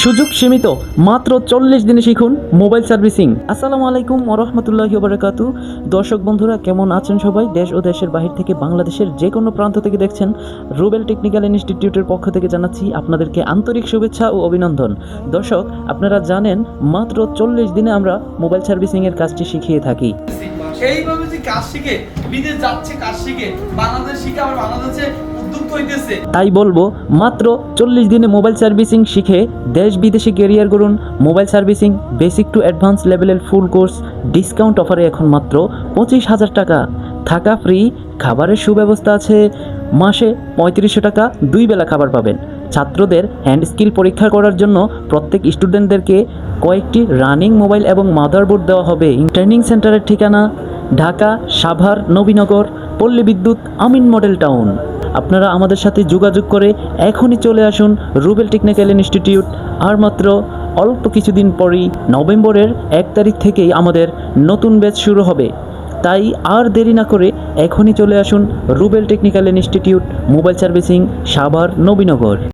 সুযোগ সীমিত, মাত্র 40 দিনে শিখুন মোবাইল সার্ভিসিং। আসসালামু আলাইকুম ওয়া রাহমাতুল্লাহি ওয়া বারাকাতুহু। দর্শক বন্ধুরা, কেমন আছেন সবাই? দেশ ও দেশের বাহির থেকে, বাংলাদেশের যে কোনো প্রান্ত থেকে দেখছেন, রুবেল টেকনিক্যাল ইনস্টিটিউটের পক্ষ থেকে জানাচ্ছি আপনাদেরকে আন্তরিক শুভেচ্ছা ও অভিনন্দন। দর্শক, আপনারা জানেন মাত্র 40 দিনে আমরা মোবাইল সার্ভিসিংয়ের কাজটি শিখিয়ে থাকি। এইভাবে যে কাজ শিখে বিদেশ যাচ্ছে, কাজ শিখে বাংলাদেশ শিখে আবার বাংলাদেশে উদ্যুক্ত হইতেছে। তাই বলবো, মাত্র 40 দিনে মোবাইল সার্ভিসিং শিখে দেশ বিদেশে ক্যারিয়ার করুন। Mobile servicing basic to advance লেভেলের ফুল কোর্স ডিসকাউন্ট অফারে এখন মাত্র 25,000 টাকা। থাকা ফ্রি, খাবারের সুব্যবস্থা আছে। মাসে 3500 টাকা 2 বেলা খাবার পাবেন। ছাত্রদের হ্যান্ড স্কিল পরীক্ষা করার জন্য প্রত্যেক স্টুডেন্টদেরকে কয়েকটি রানিং মোবাইল এবং মাদারবোর্ড দেওয়া হবে। ট্রেনিং সেন্টারের ঠিকানা ঢাকা, সাভার, নবীনগর, পল্লী বিদ্যুৎ, আমিন মডেল টাউন। আপনারা আমাদের সাথে যোগাযোগ করে এখনই চলে আসুন রুবেল টেকনিক্যাল ইনস্টিটিউট। আর মাত্র অল্প কিছুদিন পরেই নভেম্বরের 1 তারিখ থেকেই আমাদের নতুন ব্যাচ শুরু হবে। তাই আর দেরি না করে এখনই চলে আসুন Rubel technical institute, mobile servicing, Savar, Nabinagar.